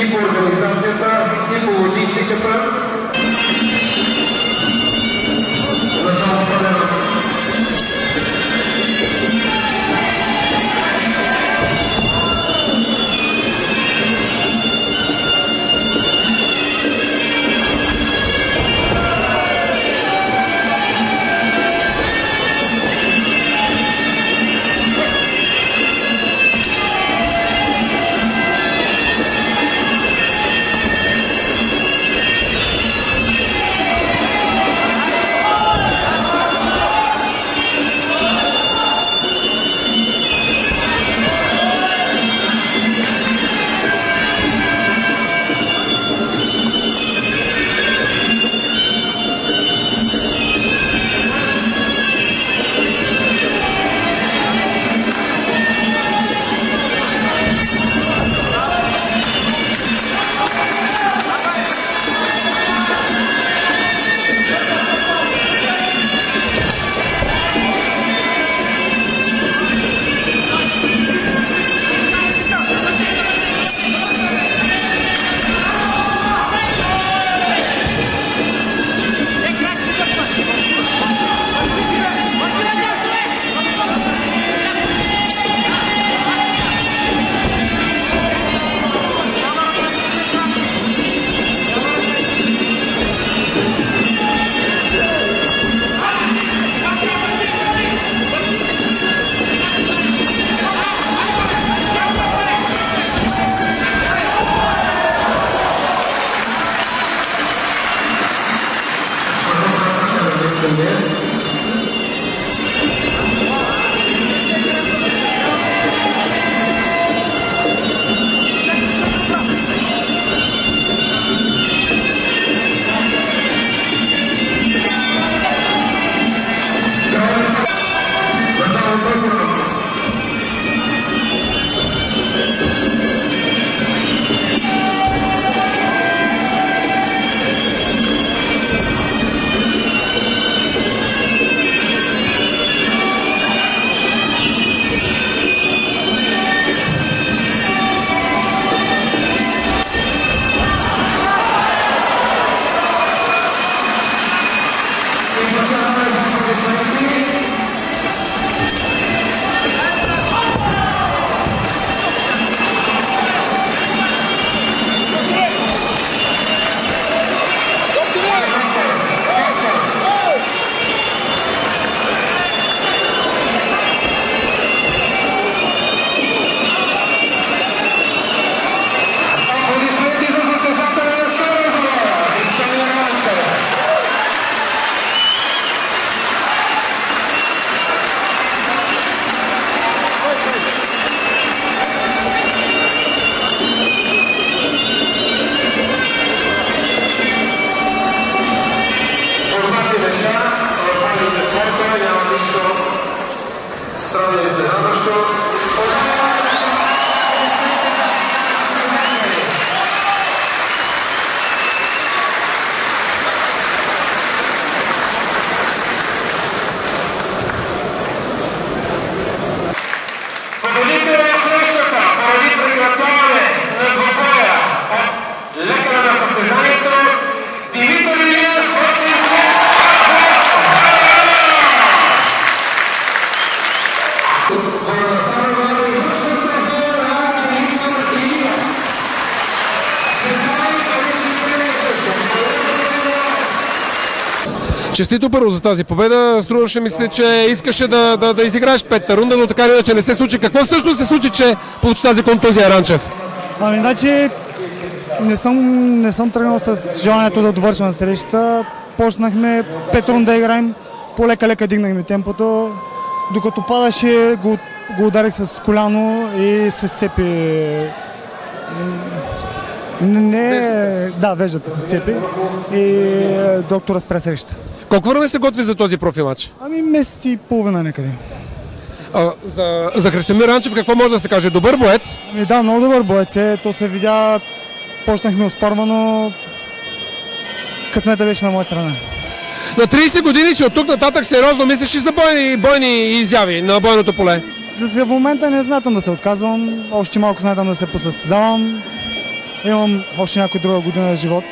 и по организацията, и по логистиката. Честито първо за тази победа. Струваше мисля, че искаше да изиграеш петта рунда, но така или иначе не се случи. Какво всъщност се случи, че получи тази контузия, Ранчев? Ами, значи не съм тръгнал с желанието да довършим на срещата. Почнахме 5 рунда да играем, полека-лека дигнахме темпото. Докато падаше, го ударих с коляно и се сцепи. Да, веждата се сцепи и доктора спря среща. Колко време се готви за този профи матч? Ами месец и половина някъде. За Христомир Ранчев какво може да се каже? Добър боец? Ами да, много добър боец е. То се видя, почнахме успорвано, късмета беше на моя страна. На 30 години си от тук нататък сериозно мислиш и за бойни изяви на бойното поле? За момента не смятам да се отказвам, още малко смятам да се посъстезавам. Имам още някоя друга година живот.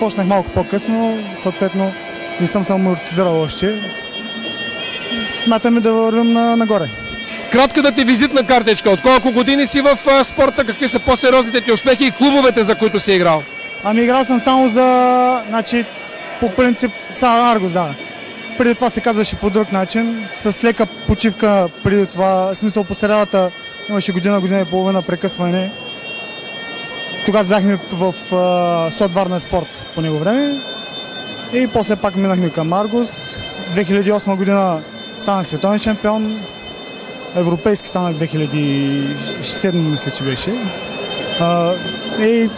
Почнах малко по-късно, съответно не съм се амортизирал още. Смятаме да вървим нагоре. Кратката ти визитна картичка. От колко години си в спорта? Какви са по-сериозните ти успехи и клубовете, за които си играл? Ами играл съм само за, значи, по принцип, само Аргос, да. Преди това се казваше по друг начин, с лека почивка преди това, в смисъл по средата имаше година и половина прекъсване. Тогава бяхме в СОТ Варна Спорт по него време и после пак минахме към Аргос. 2008 година станах световен шампион, европейски станах 2007, мисля, че беше. И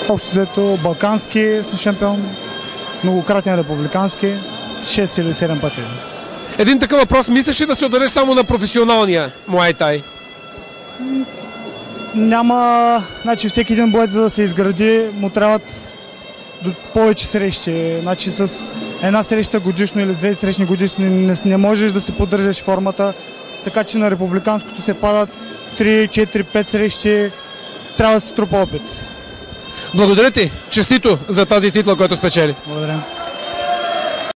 общо взето балкански съм шампион, многократен републикански, 6 или 7 пъти. Един такъв въпрос. Мислиш ли да се отдадеш само на професионалния Муай Тай? Няма, значи всеки един боец, за да се изгради, му трябват повече срещи. Значи с една среща годишно или с две срещни годишно не можеш да се поддържаш формата, така че на републиканското се падат 3, 4, 5 срещи, трябва да се струпа опит. Благодаря ти. Честито за тази титла, която спечели. Благодаря.